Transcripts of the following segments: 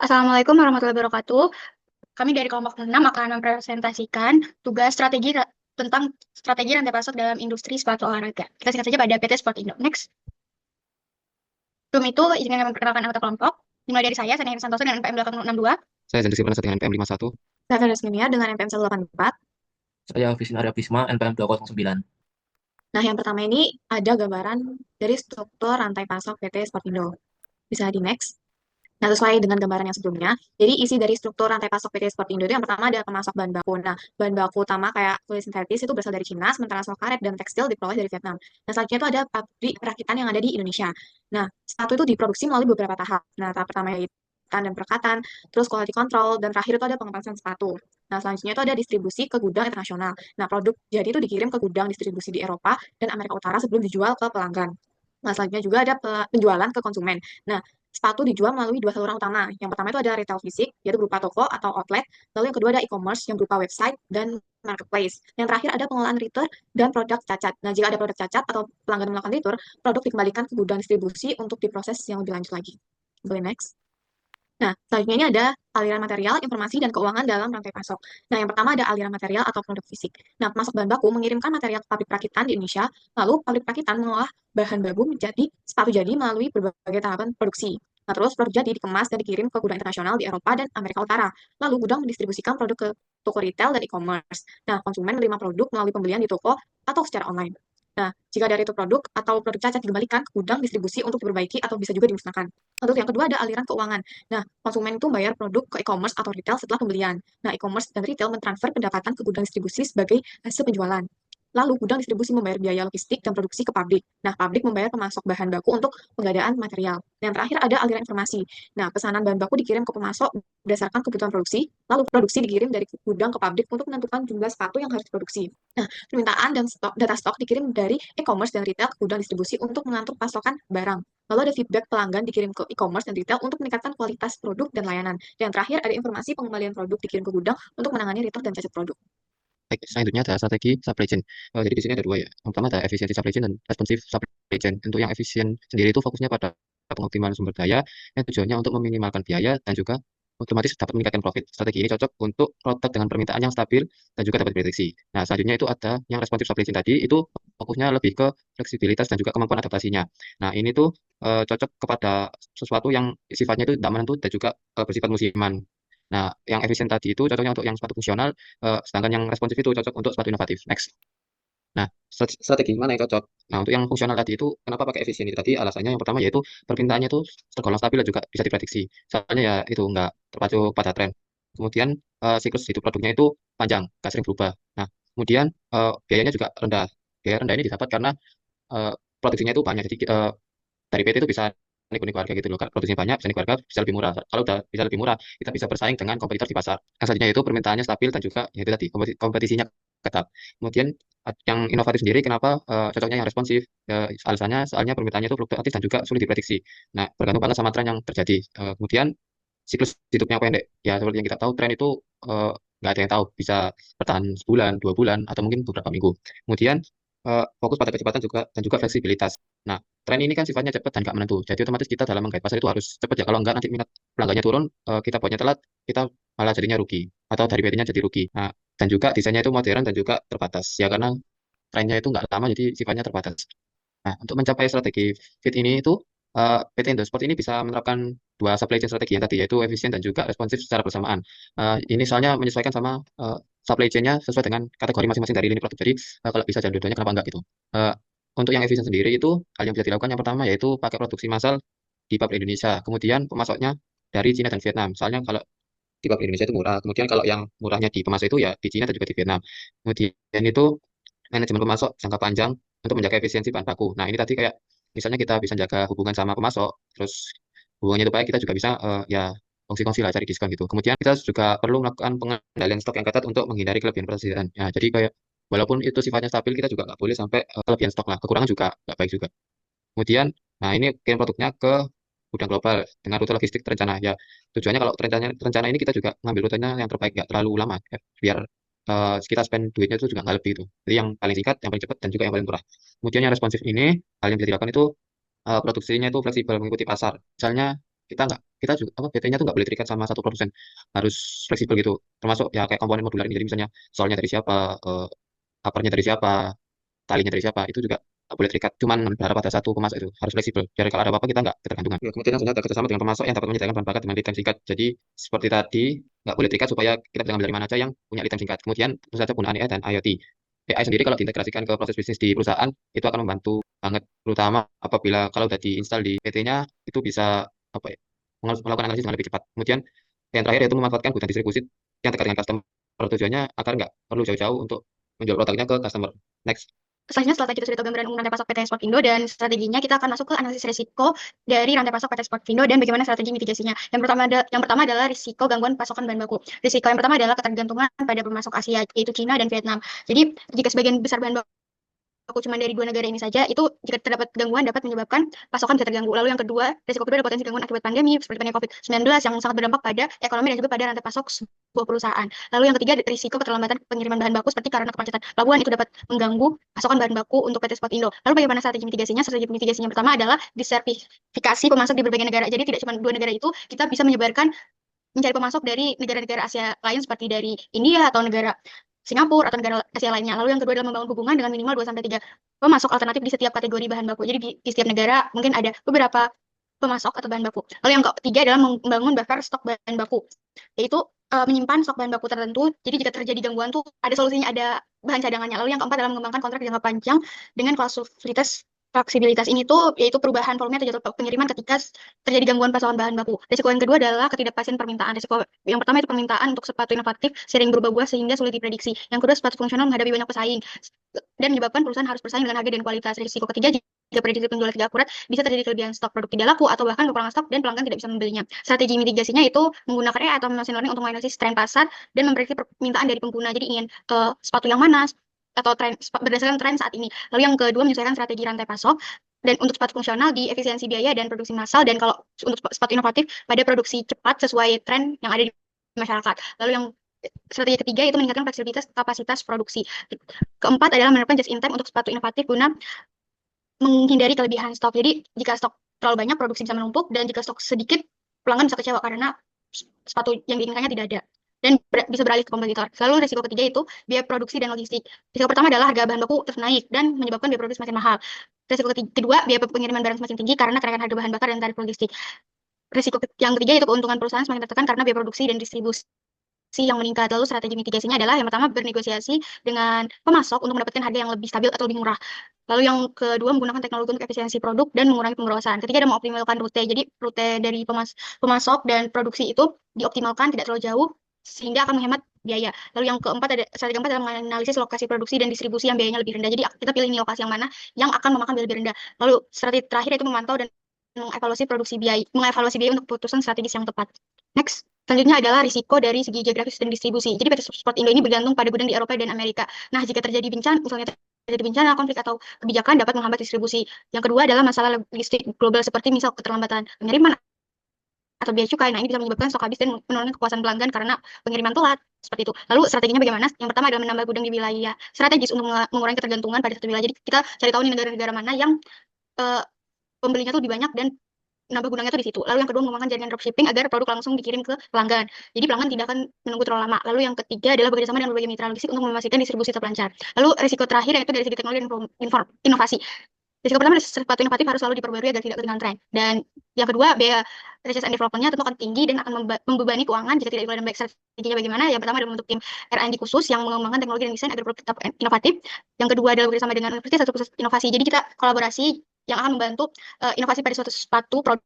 Assalamualaikum warahmatullahi wabarakatuh. Kami dari kelompok 6 akan mempresentasikan tugas tentang strategi rantai pasok dalam industri sepatu olahraga. Kita singkat saja pada PT Sport Indo. Next. Sebelum itu, izinkan kami memperkenalkan anggota kelompok. Dimulai dari saya, Sania Santoso dengan NPM 862. Saya Zendri Silvana dengan NPM 51. Saya Fendes Kimia dengan NPM 184. Saya Visin Arya Bisma, NPM 209. Nah, yang pertama ini ada gambaran dari struktur rantai pasok PT Sportindo. Bisa di next. Nah, sesuai dengan gambaran yang sebelumnya, jadi isi dari struktur rantai pasok PT Sportindo itu yang pertama ada pemasok bahan baku. Nah, bahan baku utama kayak kulit sintetis itu berasal dari Cina, sementara soal karet dan tekstil diperoleh dari Vietnam. Nah, selanjutnya itu ada pabrik perakitan yang ada di Indonesia. Nah, sepatu itu diproduksi melalui beberapa tahap. Nah, tahap pertama yaitu dan perekatan, terus quality control, dan terakhir itu ada pengepasan sepatu. Nah, selanjutnya itu ada distribusi ke gudang internasional. Nah, produk jadi itu dikirim ke gudang distribusi di Eropa dan Amerika Utara sebelum dijual ke pelanggan. Nah, selanjutnya juga ada penjualan ke konsumen. Nah, sepatu dijual melalui dua saluran utama. Yang pertama itu ada retail fisik, yaitu berupa toko atau outlet. Lalu yang kedua ada e-commerce yang berupa website dan marketplace. Yang terakhir ada pengolahan return dan produk cacat. Nah, jika ada produk cacat atau pelanggan melakukan return, produk dikembalikan ke gudang distribusi untuk diproses yang lebih lanjut lagi. Boleh next. Nah, selanjutnya ini ada aliran material, informasi, dan keuangan dalam rantai pasok. Nah, yang pertama ada aliran material atau produk fisik. Nah, pemasok bahan baku mengirimkan material ke pabrik perakitan di Indonesia, lalu pabrik perakitan mengolah bahan baku menjadi sepatu jadi melalui berbagai tahapan produksi. Nah, terus produk jadi dikemas dan dikirim ke gudang internasional di Eropa dan Amerika Utara. Lalu gudang mendistribusikan produk ke toko retail dan e-commerce. Nah, konsumen menerima produk melalui pembelian di toko atau secara online. Nah, jika dari itu produk atau produk cacat dikembalikan ke gudang distribusi untuk diperbaiki atau bisa juga dimusnahkan. Lalu yang kedua ada aliran keuangan. Nah, konsumen itu bayar produk ke e-commerce atau retail setelah pembelian. Nah, e-commerce dan retail mentransfer pendapatan ke gudang distribusi sebagai hasil penjualan. Lalu gudang distribusi membayar biaya logistik dan produksi ke pabrik. Nah, pabrik membayar pemasok bahan baku untuk pengadaan material. Yang terakhir ada aliran informasi. Nah, pesanan bahan baku dikirim ke pemasok berdasarkan kebutuhan produksi, lalu produksi dikirim dari gudang ke pabrik untuk menentukan jumlah sepatu yang harus diproduksi. Nah, permintaan dan data stok dikirim dari e-commerce dan retail ke gudang distribusi untuk mengatur pasokan barang. Lalu ada feedback pelanggan dikirim ke e-commerce dan retail untuk meningkatkan kualitas produk dan layanan. Dan yang terakhir ada informasi pengembalian produk dikirim ke gudang untuk menangani return dan cacat produk. Baik, selanjutnya ada strategi supply chain. Jadi di sini ada dua ya. Yang pertama ada efisiensi supply chain dan responsif supply chain. Untuk yang efisien sendiri itu fokusnya pada pengoptimalan sumber daya yang tujuannya untuk meminimalkan biaya dan juga otomatis dapat meningkatkan profit. Strategi ini cocok untuk produk dengan permintaan yang stabil dan juga dapat diprediksi. Nah, selanjutnya itu ada yang responsif supply chain tadi, itu fokusnya lebih ke fleksibilitas dan juga kemampuan adaptasinya. Nah, ini tuh cocok kepada sesuatu yang sifatnya itu tidak menentu dan juga bersifat musiman. Nah, yang efisien tadi itu cocoknya untuk yang sepatu fungsional, sedangkan yang responsif itu cocok untuk sepatu inovatif. Next. Nah, strategi mana yang cocok? Nah, untuk yang fungsional tadi itu, kenapa pakai efisien itu tadi? Alasannya yang pertama yaitu permintaannya itu tergolong stabil dan juga bisa diprediksi. Soalnya ya itu nggak terpacu pada tren. Kemudian siklus hidup produknya itu panjang, nggak sering berubah. Nah, kemudian biayanya juga rendah. Biaya rendah ini didapat karena eh, produksinya itu banyak. Jadi dari PT itu bisa nego-nego harga gitu loh. Kalau produksinya banyak, bisa nego harga bisa lebih murah. Kalau udah bisa lebih murah, kita bisa bersaing dengan kompetitor di pasar. Yang selanjutnya itu permintaannya stabil dan juga ya itu tadi kompetisinya ketat. Kemudian yang inovatif sendiri kenapa cocoknya yang responsif? Alasannya soalnya permintaannya itu fluktuatif dan juga sulit diprediksi. Nah, bergantung banget sama tren yang terjadi. Kemudian siklus hidupnya pendek. Ya seperti yang kita tahu tren itu nggak ada yang tahu bisa bertahan sebulan, 2 bulan, atau mungkin beberapa minggu. Kemudian fokus pada kecepatan juga dan juga fleksibilitas. Nah, tren ini kan sifatnya cepat dan nggak menentu. Jadi otomatis kita dalam menggait pasar itu harus cepat ya. Kalau nggak nanti minat pelanggannya turun, kita buatnya telat, kita malah jadinya rugi atau dari PT-nya jadi rugi. Nah, dan juga desainnya itu modern dan juga terbatas ya karena trennya itu nggak lama jadi sifatnya terbatas. Nah, untuk mencapai strategi fit ini itu PT Indosport ini bisa menerapkan dua supply chain strategi yang tadi yaitu efisien dan juga responsif secara bersamaan. Ini soalnya menyesuaikan sama supply chain-nya sesuai dengan kategori masing-masing dari lini produk. Jadi kalau bisa jalan dua-duanya kenapa enggak gitu. Eh, untuk yang efisien sendiri itu hal yang bisa dilakukan yang pertama yaitu pakai produksi massal di pabrik Indonesia. Kemudian pemasoknya dari Cina dan Vietnam. Soalnya kalau di pabrik Indonesia itu murah. Kemudian kalau yang murahnya di pemasok itu ya di Cina dan juga di Vietnam. Kemudian itu manajemen pemasok jangka panjang untuk menjaga efisiensi bahan baku. Nah, ini tadi kayak misalnya kita bisa jaga hubungan sama pemasok, terus hubungannya itu baik, kita juga bisa ya kongsi-kongsi lah cari diskon gitu. Kemudian kita juga perlu melakukan pengendalian stok yang ketat untuk menghindari kelebihan persediaan. Ya, jadi kayak walaupun itu sifatnya stabil, kita juga nggak boleh sampai kelebihan stok lah. Kekurangan juga nggak baik juga. Kemudian, nah ini kirim produknya ke gudang global dengan rute logistik terencana. Ya, tujuannya kalau rencana ini kita juga ngambil rutenya yang terbaik, nggak terlalu lama, ya, biar kita spend duitnya itu juga nggak lebih itu. Jadi yang paling singkat, yang paling cepat, dan juga yang paling murah. Kemudian yang responsif ini, hal yang bisa dilakukan itu produksinya itu fleksibel mengikuti pasar. Misalnya kita juga PT-nya tuh nggak boleh terikat sama satu produsen, harus fleksibel gitu. Termasuk ya kayak komponen modular ini. Jadi misalnya soalnya dari siapa, covernya dari siapa, talinya dari siapa, itu juga nggak boleh terikat. Cuman berharap pada satu pemasok itu harus fleksibel. Biar kalau ada apa-apa kita nggak ketergantungan. Ya, kemudian selanjutnya ada kerjasama dengan pemasok yang dapat menyediakan bahan bakar dengan lead time singkat. Jadi seperti tadi nggak boleh terikat supaya kita bisa ambil dari mana aja yang punya lead time singkat. Kemudian tentu saja penggunaan AI dan IoT. AI sendiri kalau diintegrasikan ke proses bisnis di perusahaan itu akan membantu banget, terutama apabila kalau sudah diinstal di PT-nya itu bisa apa ya, melakukan analisis dengan lebih cepat. Kemudian yang terakhir yaitu memanfaatkan gudang distribusi yang dekat dengan customer. Tujuannya agar nggak perlu jauh-jauh untuk menjual produknya ke customer. Next. Selanjutnya setelah kita sudah tahu gambaran umum rantai pasok PT Sportindo dan strateginya, kita akan masuk ke analisis risiko dari rantai pasok PT Sportindo dan bagaimana strategi mitigasinya. Yang pertama adalah risiko gangguan pasokan bahan baku. Risiko yang pertama adalah ketergantungan pada pemasok Asia, yaitu China dan Vietnam. Jadi jika sebagian besar bahan baku cuma dari dua negara ini saja, itu jika terdapat gangguan dapat menyebabkan pasokan bisa terganggu. Lalu yang kedua, risiko kedua ada potensi gangguan akibat pandemi seperti pandemi COVID-19 yang sangat berdampak pada ekonomi dan juga pada rantai pasok sebuah perusahaan. Lalu yang ketiga, risiko keterlambatan pengiriman bahan baku seperti karena kemacetan pelabuhan itu dapat mengganggu pasokan bahan baku untuk PT Spot Indo. Lalu bagaimana strategi mitigasinya? Strategi mitigasinya pertama adalah disertifikasi pemasok di berbagai negara. Jadi tidak cuma dua negara itu, kita bisa mencari pemasok dari negara-negara Asia lain seperti dari India atau negara Singapura atau negara Asia lainnya. Lalu yang kedua adalah membangun hubungan dengan minimal 2-3 pemasok alternatif di setiap kategori bahan baku. Jadi di setiap negara mungkin ada beberapa pemasok atau bahan baku. Lalu yang ketiga adalah membangun buffer stok bahan baku, yaitu menyimpan stok bahan baku tertentu. Jadi jika terjadi gangguan tuh ada solusinya, ada bahan cadangannya. Lalu yang keempat adalah mengembangkan kontrak jangka panjang dengan fleksibilitas ini tuh yaitu perubahan volume atau jadwal pengiriman ketika terjadi gangguan pasokan bahan baku. Risiko yang kedua adalah ketidakpastian permintaan. Risiko yang pertama itu permintaan untuk sepatu inovatif sering berubah-ubah sehingga sulit diprediksi. Yang kedua, sepatu fungsional menghadapi banyak pesaing dan menyebabkan perusahaan harus bersaing dengan harga dan kualitas. Risiko ketiga, jika prediksi penjualan tidak akurat, bisa terjadi kelebihan stok produk tidak laku atau bahkan kekurangan stok dan pelanggan tidak bisa membelinya. Strategi mitigasinya itu menggunakan AI atau machine learning untuk menganalisis tren pasar dan memprediksi permintaan dari pengguna. Jadi ingin sepatu yang mana atau tren berdasarkan tren saat ini. Lalu yang kedua, menyesuaikan strategi rantai pasok dan untuk sepatu fungsional di efisiensi biaya dan produksi massal, dan kalau untuk sepatu inovatif pada produksi cepat sesuai tren yang ada di masyarakat. Lalu yang strategi ketiga itu meningkatkan fleksibilitas kapasitas produksi. Keempat adalah menerapkan just in time untuk sepatu inovatif guna menghindari kelebihan stok. Jadi jika stok terlalu banyak, produksi bisa menumpuk, dan jika stok sedikit, pelanggan bisa kecewa karena sepatu yang diinginkannya tidak ada dan bisa beralih ke kompetitor. Lalu risiko ketiga itu biaya produksi dan logistik. Risiko pertama adalah harga bahan baku terus naik dan menyebabkan biaya produksi semakin mahal. Risiko kedua, biaya pengiriman barang semakin tinggi karena kenaikan harga bahan bakar dan tarif logistik. Risiko yang ketiga itu keuntungan perusahaan semakin tertekan karena biaya produksi dan distribusi yang meningkat. Lalu strategi mitigasinya adalah yang pertama, bernegosiasi dengan pemasok untuk mendapatkan harga yang lebih stabil atau lebih murah. Lalu yang kedua, menggunakan teknologi untuk efisiensi produk dan mengurangi pemborosan. Ketiga ada mengoptimalkan rute. Jadi rute dari pemasok dan produksi itu dioptimalkan tidak terlalu jauh sehingga akan menghemat biaya. Lalu yang keempat strategi keempat adalah menganalisis lokasi produksi dan distribusi yang biayanya lebih rendah. Jadi kita pilih ini lokasi yang mana yang akan memakan biaya lebih rendah. Lalu strategi terakhir itu memantau dan mengevaluasi biaya untuk keputusan strategis yang tepat. Next. Selanjutnya adalah risiko dari segi geografis dan distribusi. Jadi PT Sport Indo ini bergantung pada gudang di Eropa dan Amerika. Nah, jika terjadi bencana, konflik atau kebijakan dapat menghambat distribusi. Yang kedua adalah masalah logistik global seperti misal keterlambatan pengiriman atau biaya cukai. Nah, ini bisa menyebabkan stok habis dan menurunkan kepuasan pelanggan karena pengiriman telat. Seperti itu. Lalu strateginya bagaimana? Yang pertama adalah menambah gudang di wilayah strategis untuk mengurangi ketergantungan pada satu wilayah. Jadi kita cari tahu nih negara-negara mana yang pembelinya tuh lebih banyak dan menambah gudangnya tuh di situ. Lalu yang kedua, mengembangkan jaringan dropshipping agar produk langsung dikirim ke pelanggan. Jadi pelanggan tidak akan menunggu terlalu lama. Lalu yang ketiga adalah bekerjasama dengan berbagai mitra logistik untuk memastikan distribusi terlancar. Lalu risiko terakhir yaitu dari segi teknologi dan inovasi. Risiko pertama, sepatu inovatif harus selalu diperbarui agar tidak ketinggalan tren. Dan yang kedua, biaya research and development-nya tentu akan tinggi dan akan membebani keuangan jika tidak dimulai dengan baik. Strateginya bagaimana? Yang pertama adalah membentuk tim R&D khusus yang mengembangkan teknologi dan desain agar produk tetap inovatif. Yang kedua adalah bekerjasama dengan universitas atau pusat inovasi. Jadi kita kolaborasi yang akan membantu inovasi pada suatu sepatu produk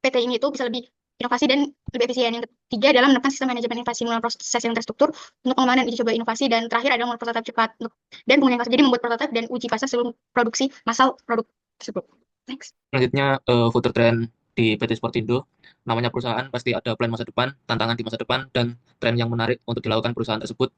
PT ini itu bisa lebih inovasi dan lebih efisien. Yang ketiga adalah menerapkan sistem manajemen inovasi melalui proses yang terstruktur untuk pengembangan dan uji coba inovasi. Dan terakhir adalah membuat prototipe cepat dan penggunaan fase. Jadi membuat prototipe dan uji pasar sebelum produksi massal produk tersebut. Next. Selanjutnya, future trend di PT Sportindo. Namanya perusahaan pasti ada plan masa depan, tantangan di masa depan, dan tren yang menarik untuk dilakukan perusahaan tersebut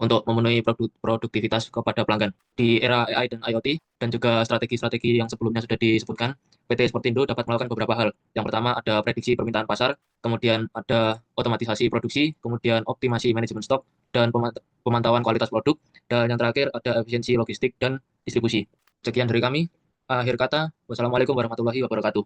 untuk memenuhi produktivitas kepada pelanggan. Di era AI dan IoT, dan juga strategi-strategi yang sebelumnya sudah disebutkan, PT Sportindo dapat melakukan beberapa hal. Yang pertama ada prediksi permintaan pasar, kemudian ada otomatisasi produksi, kemudian optimasi manajemen stok, dan pemantauan kualitas produk, dan yang terakhir ada efisiensi logistik dan distribusi. Sekian dari kami. Akhir kata, wassalamualaikum warahmatullahi wabarakatuh.